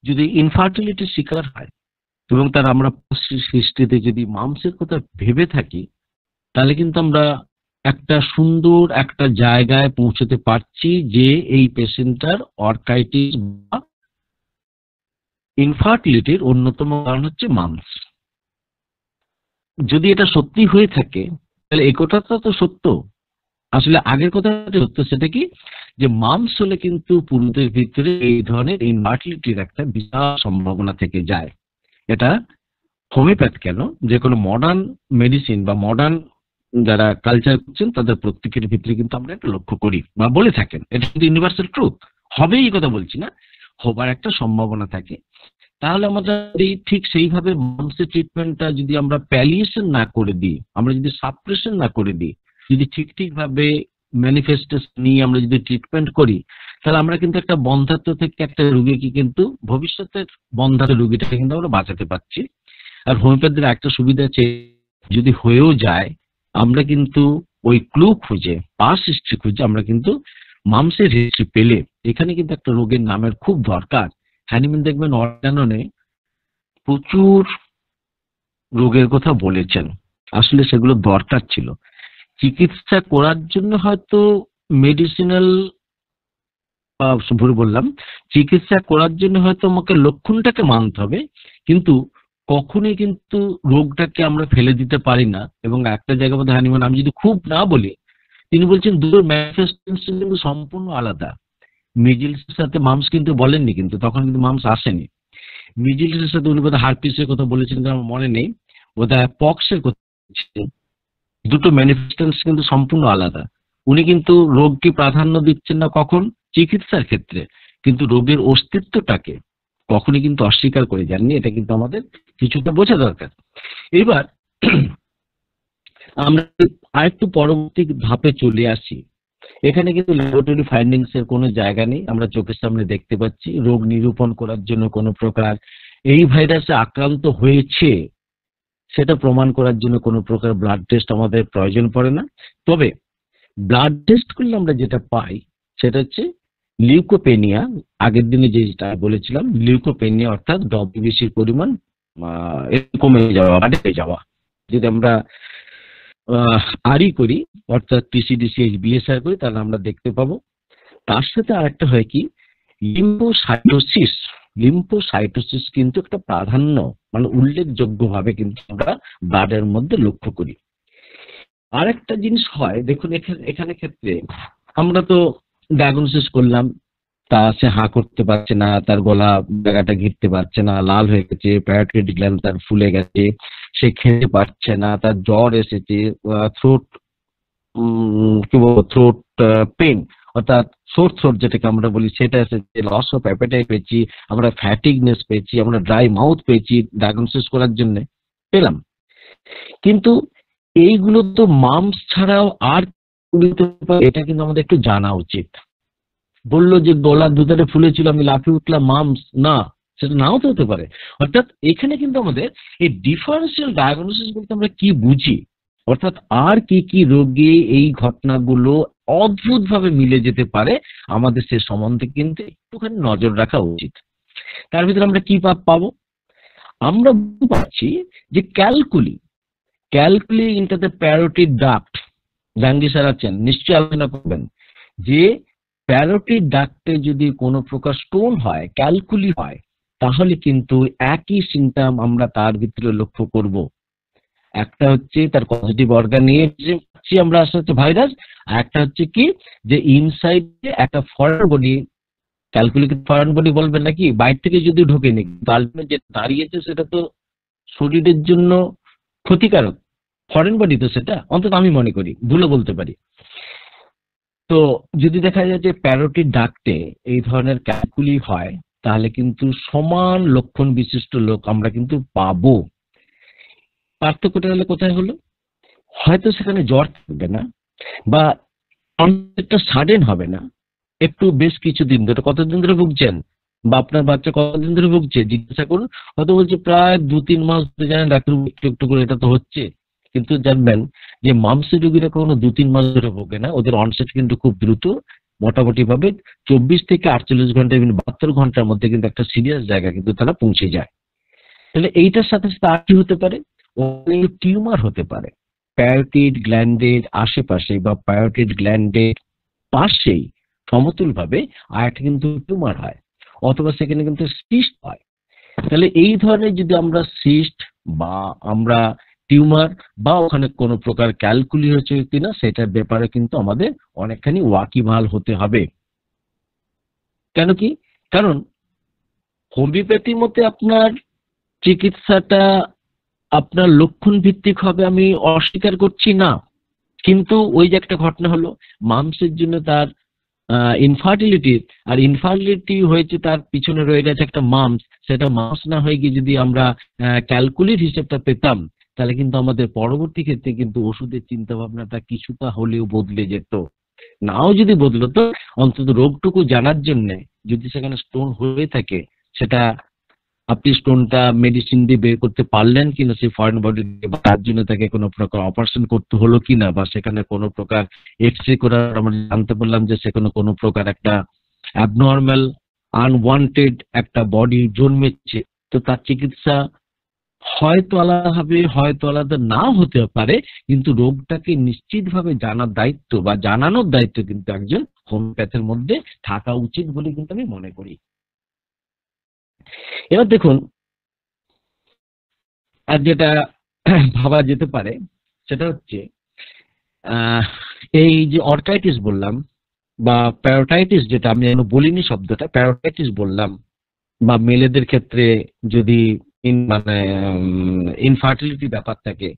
যদি ইনফার্টিলিটির শিকার হয় এবং তার আমরা হিস্ট্রিতে যদি মামসের কথা ভেবে থাকি, তাহলে কিন্তু আমরা একটা সুন্দর একটা জায়গায় পৌঁছতে পারছি যে এই পেশেন্টটার অর্কাইটিস বা ইনফার্টিলিটির অন্যতম কারণ হচ্ছে মামস। যদি এটা সত্যি হয়ে থাকে তাহলে এই কথাটা তো সত্য। আসলে আগের কথাটা সত্য, সেটা কি, যে মামস হলে কিন্তু পুরুষদের ভিতরে এই ধরনের ইনফার্টিলিটির একটা বিশাল সম্ভাবনা থেকে যায়। এটা হোমিওপ্যাথ কেন, যে কোনো মডার্ন মেডিসিন বা মডার্ন যারা কালচার করছেন তাদের প্রত্যেকের ভিতরে কিন্তু আমরা এটা লক্ষ্য করি বা বলে থাকেন। এটা কিন্তু ইউনিভার্সাল ট্রুথ, হবে এই কথা বলছি না, হবার একটা সম্ভাবনা থাকে। তাহলে আমরা যদি ঠিক সেইভাবে মামসের ট্রিটমেন্টটা যদি আমরা প্যালিয়েশন না করে দিই, আমরা যদি সাপ্রেশন না করে দিই, যদি ঠিকভাবে ম্যানিফেস্টেশন নিয়ে আমরা যদি ট্রিটমেন্ট করি, তাহলে আমরা কিন্তু একটা বন্ধ্যাত্ব থেকে একটা রোগীকে কিন্তু ভবিষ্যতের বন্ধ্যাত্ব রোগীটাকে কিন্তু আমরা বাঁচাতে পারছি। আর হোমিওপ্যাথির একটা সুবিধা আছে, যদি হয়েও যায় আমরা কিন্তু ওই ক্লু খুঁজে, পাস হিস্ট্রি খুঁজে আমরা কিন্তু মামসের হিস্ট্রি পেলে, এখানে কিন্তু একটা রোগের নামের খুব দরকার। হ্যানিম্যান দেখবেন অর্গাননে প্রচুর রোগের কথা বলেছেন, আসলে সেগুলো দরকার ছিল। চিকিৎসা করার জন্য হয়তো মেডিসিনাল, ভুল বললাম, চিকিৎসা করার জন্য হয়তো আমাকে লক্ষণটাকে মানতে হবে, কিন্তু কখনোই কিন্তু রোগটাকে আমরা ফেলে দিতে পারি না। এবং একটা জায়গার মধ্যে হ্যানিম্যান, আমি যদি খুব না বলি, তিনি বলছেন দুটোর ম্যানিফেস্টেশন কিন্তু সম্পূর্ণ আলাদা। মিজিলসের সাথে মামস কিন্তু বলেননি, কিন্তু তখন কিন্তু মামস আসেনি। মিজিলসের সাথে উনি বোধহয় হার্পিসের কথা বলেছেন, কিন্তু আমার মনে নেই, বোধহয় পক্সের কথা বলেছেন। দুটো ম্যানিফেস্টেশন কিন্তু সম্পূর্ণ আলাদা। উনি কিন্তু রোগকে প্রাধান্য দিচ্ছেন না কখন, চিকিৎসার ক্ষেত্রে, কিন্তু রোগের অস্তিত্বটাকে কখনই কিন্তু অস্বীকার করে যাননি। এটা কিন্তু আমাদের কিছুটা বোঝা দরকার। এবার আমরা আরেকটু পরবর্তী ধাপে চলে আসি। এখানে কিন্তু ল্যাবরেটরি ফাইন্ডিংস এর কোনো জায়গা নেই, আমরা চোখের সামনে দেখতে পাচ্ছি। রোগ নিরূপণ করার জন্য কোনো প্রকার এই ভাইরাসে আক্রান্ত হয়েছে সেটা প্রমাণ করার জন্য কোনো প্রকার ব্লাড টেস্ট আমাদের প্রয়োজন পড়ে না। তবে ব্লাড টেস্ট করলে আমরা যেটা পাই সেটা হচ্ছে লিউকোপেনিয়া। আগের দিনে যেটা বলেছিলাম, লিউকোপেনিয়া অর্থাৎ ডব্লিউবিসির পরিমাণ কমে যাওয়া, বেড়ে যাওয়া। যদি আমরা আরই করি, অর্থাৎ পিসিডিসিএইচ বিএসআর করি, তাহলে আমরা দেখতে পাবো। তার সাথে আরেকটা হয় কি, লিম্ফোসাইটোসিস। লিম্ফোসাইটোসিস কিন্তু একটা প্রাধান্য, মানে উল্লেখযোগ্যভাবে কিন্তু আমরা ব্লাডের মধ্যে লক্ষ্য করি। আরেকটা জিনিস হয়, দেখুন এখানে ক্ষেত্রে আমরা তো ডায়াগনোসিস করলাম, তা সে হাঁ করতে পারছে না, তার গলা জায়গাটা ঘিরতে পারছে না, লাল হয়ে গেছে, প্যারাটাইড গ্ল্যান্ড তার ফুলে গেছে, সে খেতে পারছে না, তার জ্বর এসেছে, থ্রোট, কি বলবো, থ্রোট পেন অর্থাৎ সোর থ্রোট যেটাকে আমরা বলি সেটা এসেছে, লস অফ অ্যাপেটাইট পেয়েছি, আমরা ফ্যাটিকনেস পেয়েছি, আমরা ড্রাই মাউথ পেয়েছি, ডায়াগনোসিস করার জন্য পেলাম। কিন্তু এইগুলো তো মামস ছাড়াও আর এটা কিন্তু আমাদের একটু জানা উচিত। বললো যে গলার দুধারে ফুলেছিল, আমি লাফিয়ে উঠলাম, মামস না, সেটা নাও তো হতে পারে। অর্থাৎ এখানে কিন্তু আমাদের এই ডিফারেন্সিয়াল ডায়াগনোসিস বলতে আমরা কি বুঝি, অর্থাৎ আর কি কি রোগে এই ঘটনাগুলো অদ্ভুতভাবে মিলে যেতে পারে, আমাদের সে সম্বন্ধে কিন্তু একটুখানি নজর রাখা উচিত। তার ভিতরে আমরা কি পাবো, আমরা বুঝতে পারছি যে calculi, inter the parotid duct. জাঙ্গি স্যার আছেন, নিশ্চয়ই আলোচনা করবেন যে প্যারোটিড ডাক্টে যদি কোনো প্রকার স্টোন হয়, ক্যালকুলি হয়, তাহলে কিন্তু একই সিমটম আমরা তার ভিতরে লক্ষ্য করব। একটা হচ্ছে তার পজিটিভ অর্গানিজম আমরা আসলে ভাইরাস, আর একটা হচ্ছে কি যে ইনসাইডে একটা ফরেন বডি, ক্যালকুলিকে ফরেন বডি বলবেন নাকি, বাইরে থেকে যদি ঢোকেনি, আলটিমেট যে দাঁড়িয়েছে সেটা তো শরীরের জন্য ক্ষতিকারক, ফরেন বডি তো সেটা, অন্তত আমি মনে করি, ভুলে বলতে পারি। তো যদি দেখা যায় যে প্যারোটিড ডাক্টে এই ধরনের ক্যালকুলি হয়, তাহলে কিন্তু সমান লক্ষণ বিশিষ্ট লোক আমরা কিন্তু পাবো। পার্থক্যটা হলে কোথায় হলো, হয়তো সেখানে জ্বর থাকবে না, বা অনেকটা সাডেন হবে না, একটু বেশ কিছুদিন ধরে, কতদিন ধরে ভুগছেন, বা আপনার বাচ্চা কতদিন ধরে ভুগছে জিজ্ঞাসা করুন, হয়তো বলছে প্রায় 2-3 মাস ধরে, জানেন ডাক্তার একটু একটু করে এটা তো হচ্ছে। কিন্তু জানবেন যে মামসি রোগীরা কখনো 2-3 মাস ধরে ভোগে না, ওদের অনসেট কিন্তু খুব দ্রুত, মোটামুটি ভাবে 24 থেকে 48 ঘন্টা, 72 ঘন্টার মধ্যে কিন্তু একটা সিরিয়াস জায়গা কিন্তু তারা পৌঁছে যায়। তাহলে এইটার সাথে সাথে আর কি হতে পারে, টিউমার হতে পারে প্যারোটিড গ্ল্যান্ডের আশেপাশে বা প্যারোটিড গ্ল্যান্ডের পাশেই সমতুল ভাবে আর একটা কিন্তু টিউমার হয়, অথবা সেখানে কিন্তু সিস্ট হয়। তাহলে এই ধরনের যদি আমরা সিস্ট বা আমরা টিউমার বা ওখানে কোনো প্রকার ক্যালকুলি হচ্ছে কিনা সেটার ব্যাপারে কিন্তু আমাদের অনেকখানি ওয়াকিবহাল হতে হবে। কেন কি, কারণ হোমিওপ্যাথির মতে আপনার চিকিৎসাটা আপনার লক্ষণ ভিত্তিক হবে, আমি অস্বীকার করছি না, কিন্তু ওই যে একটা ঘটনা হলো, মাংসের জন্য তার ইনফার্টিলিটি, আর ইনফার্টিলিটি হয়েছে তার পিছনে রয়ে গেছে একটা মাম্পস। সেটা মাম্পস না হয়ে গিয়ে যদি আমরা ক্যালকুলেট হিসেবটা পেতাম, তাহলে কিন্তু আমাদের পরবর্তী ক্ষেত্রে কিন্তু ওষুধের চিন্তা ভাবনাটা কিছুটা হলেও বদলে যেত। নাও যদি বদলতো, অন্তত রোগটুকু জানার জন্য যদি সেখানে স্টোন হয়ে থাকে, সেটা আপনি স্টোনটা মেডিসিন দিয়ে বের করতে পারলেন কিনা সেই ফরেন বডি, তার জন্য তাকে কোনো প্রকার অপারেশন করতে হলো কিনা, বা সেখানে কোনো প্রকার এক্স-রে করে আমরা জানতে পারলাম যে সেখানে কোনো প্রকার একটা অ্যাবনর্মাল আনওয়ান্টেড একটা বডি জন্মেছে, তো তার চিকিৎসা হয়তো আলাদা হবে, হয়তো আলাদা নাও হতে পারে, কিন্তু রোগটাকে নিশ্চিতভাবে জানার দায়িত্ব বা জানানোর দায়িত্ব কিন্তু একজন হোমিওপ্যাথের মধ্যে থাকা উচিত বলে কিন্তু আমি মনে করি। এবার দেখুন, আর যেটা ভাবা যেতে পারে সেটা হচ্ছে আহ, এই যে অর্কাইটিস বললাম বা প্যারোটাইটিস, যেটা আমি এখনো বলিনি শব্দটা, প্যারোটাইটিস বললাম, বা মেয়েদের ক্ষেত্রে যদি মানে ইনফার্টিলিটি ব্যাপার থাকে,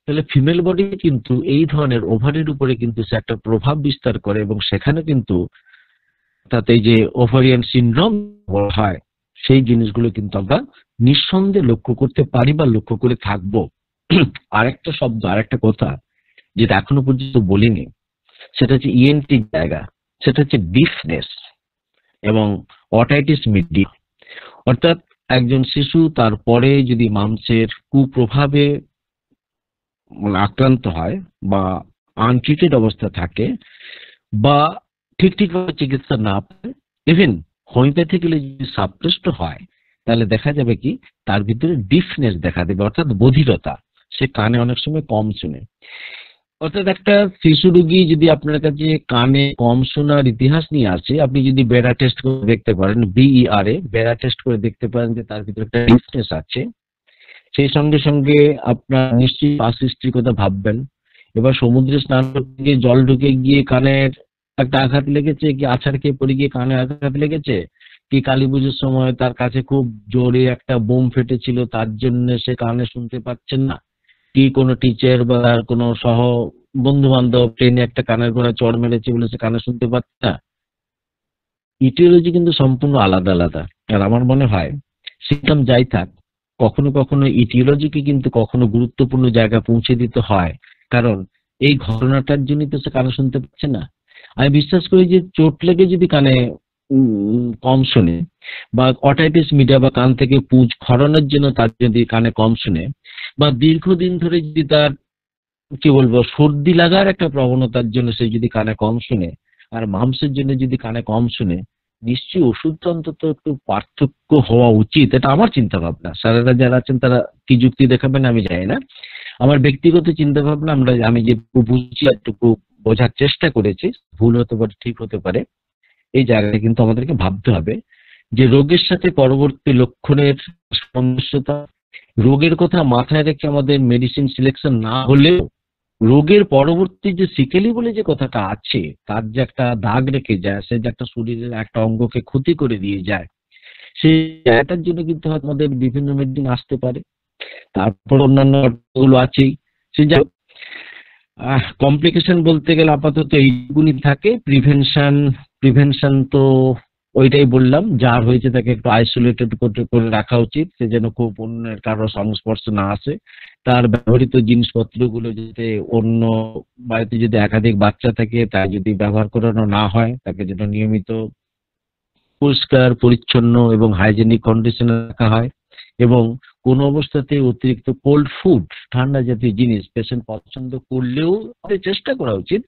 তাহলে ফিমেল বডি কিন্তু এই ধরনের ওভারির উপরে কিন্তু সে একটা প্রভাব বিস্তার করে, এবং সেখানে কিন্তু তাতে যে ওভারিয়ান সিনড্রোম হয়, সেই জিনিসগুলো কিন্তু আমরা নিঃসন্দেহে লক্ষ্য করতে পারি বা লক্ষ্য করে থাকবো। আরেকটা শব্দ, আরেকটা কথা যেটা এখনো পর্যন্ত বলিনি, সেটা হচ্ছে ইএনটি জায়গা, সেটা হচ্ছে ডিফনেস এবং অটাইটিস মিডিয়া। অর্থাৎ একজন শিশু তারপরে যদি মাংসের কুপ্রভাবে আক্রান্ত হয় বা আনট্রিটেড অবস্থা থাকে, বা ঠিকভাবে চিকিৎসা না পায়, ইভেন হোমিওপ্যাথিক্যালি যদি সাপ্রেসড হয়, তাহলে দেখা যাবে কি তার ভিতরে ডিফনেস দেখা দেবে, অর্থাৎ বধিরতা। সে কানে অনেক সময় কম শুনে। অর্থাৎ একটা শিশু রোগী যদি আপনার কাছে কানে কম শোনার ইতিহাস নিয়ে আসে, আপনি যদি বেড়া টেস্ট করে দেখতে পারেন, BERA বেড়া টেস্ট করে দেখতে পারেন যে তার ভিতরে একটা ডিফনেস আছে, সেই সঙ্গে সঙ্গে আপনার নিশ্চয়ই পাস হিস্ট্রির কথা ভাববেন। এবার সমুদ্রে স্নান করতে গিয়ে জল ঢুকে গিয়ে কানের একটা আঘাত লেগেছে, কি আছাড় খেয়ে পড়ে গিয়ে কানে আঘাত লেগেছে, কি কালী পুজোর সময় তার কাছে খুব জোরে একটা বোম ফেটেছিল, তার জন্য সে কানে শুনতে পাচ্ছেন না, কি কোনো টিচার বা কোনো সহ বন্ধু বান্ধব ট্রেনে একটা কানের গোড়ায় চড় মেরেছে বলে সে কানে শুনতে পাচ্ছে না। ইটিওলজি কিন্তু সম্পূর্ণ আলাদা আলাদা। আর আমার মনে হয় সিস্টেম যাই থাক, কখনো কখনো ইটিওলজিকে কিন্তু কখনো গুরুত্বপূর্ণ জায়গায় পৌঁছে দিতে হয়, কারণ এই ঘটনাটার জন্যই তো সে কানে শুনতে পাচ্ছে না। আমি বিশ্বাস করি যে চোট লেগে যদি কানে কম শোনে, বা অটাইটিস মিডিয়া বা কান থেকে পুঁজ খরানোর জন্য তার যদি কানে কম শুনে, বা দীর্ঘদিন ধরে যদি তার কি বলবো সর্দি লাগার একটা প্রবণতার জন্য সে যদি কানে কম শুনে, আর মাংসের জন্য যদি কানে কম শুনে, নিশ্চয়ই ওষুধটা অন্তত একটু পার্থক্য হওয়া উচিত। এটা আমার চিন্তা ভাবনা। স্যারেরা যারা আছেন তারা কি যুক্তি দেখাবেন আমি জানি না, আমার ব্যক্তিগত চিন্তা ভাবনা, আমি যেটুকু বুঝছি একটুকু বোঝার চেষ্টা করেছি, ভুল হতে পারে ঠিক হতে পারে। এই জায়গায় কিন্তু আমাদেরকে ভাবতে হবে যে রোগের সাথে পরবর্তী লক্ষণের সামঞ্জস্যতা, রোগের কথা মাথায় রেখে আমাদের মেডিসিন সিলেকশন না হলেও রোগের পরবর্তী যে সিকেলি বলে যে কথাটা আছে, তার যে একটা দাগ রেখে যায়, সে যে একটা শরীরের একটা অঙ্গকে ক্ষতি করে দিয়ে যায়, সেই জায়গাটার জন্য কিন্তু হয়তো আমাদের বিভিন্ন মেডিসিন আসতে পারে। তারপর অন্যান্য গুলো আছেই। সে যা কমপ্লিকেশন বলতে গেলে আপাতত এইগুলি থাকে। প্রিভেনশন তো ওইটাই বললাম, যার হয়েছে তাকে একটু আইসোলেটেড করে রাখা উচিত, সে যেন খুব অন্যের কারো সংস্পর্শ না আসে। তার ব্যবহৃত জিনিসপত্রগুলো যাতে অন্য বাড়িতে যদি একাধিক বাচ্চা থাকে তাই যদি ব্যবহার করানো না হয়, তাকে যেন নিয়মিত পরিষ্কার পরিচ্ছন্ন এবং হাইজেনিক কন্ডিশনে রাখা হয়। এবং কোনো অবস্থাতে অতিরিক্ত কোল্ড ফুড, ঠান্ডা জাতীয় জিনিস পেশেন্ট পছন্দ করলেও আমাদের চেষ্টা করা উচিত।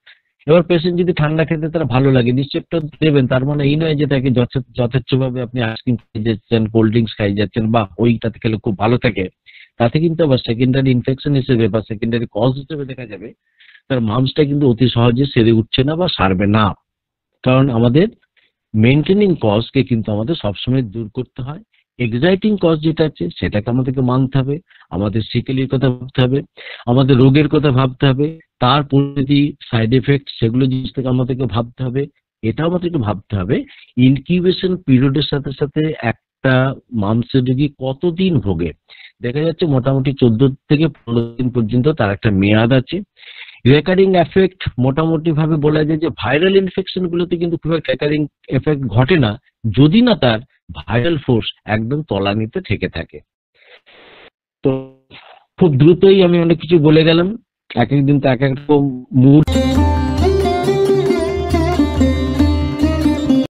এবার পেশেন্ট যদি ঠান্ডা খেতে তার ভালো লাগে, নিশ্চয় একটু দেবেন, তার মানে এই নয় যে তাকে যথেচ্ছভাবে আপনি আইসক্রিম খাই যাচ্ছেন, কোল্ড ড্রিঙ্কস খাই যাচ্ছেন, বা ওইটাতে খেলে খুব ভালো থাকে। তাতে কিন্তু আবার সেকেন্ডারি ইনফেকশন হিসেবে বা সেকেন্ডারি কজ হিসেবে দেখা যাবে তার মাংসটা কিন্তু অতি সহজে সেরে উঠছে না বা সারবে না। কারণ আমাদের মেনটেনিং কজকে কিন্তু আমাদের সবসময় দূর করতে হয়। এক্সাইটিং কজ যেটা আছে সেটাকে আমাদেরকে মানতে হবে, আমাদের সিকেলির কথা ভাবতে হবে, আমাদের রোগের কথা ভাবতে হবে, তার পরিণতি সাইড এফেক্ট সেগুলো জিনিস থেকে আমাদেরকে ভাবতে হবে। এটা আমাদেরকে ভাবতে হবে ইনকিউবেশন পিরিয়ডের সাথে সাথে একটা মাংসের রোগী কতদিন ভোগে। দেখা যাচ্ছে মোটামুটি 14 থেকে 15 দিন পর্যন্ত তার একটা মেয়াদ আছে, রেকারিং এফেক্ট মোটামুটি ভাবে বলা যায় যে ভাইরাল ইনফেকশন গুলোতে কিন্তু খুব একটা রেকারিং এফেক্ট ঘটে না, যদি না তার ভাইরাল ফোর্স একদম তলানিতে থেকে থাকে। তো খুব দ্রুতই আমি অনেক কিছু বলে গেলাম, এক এক দিন তো এক এক রকম মুড।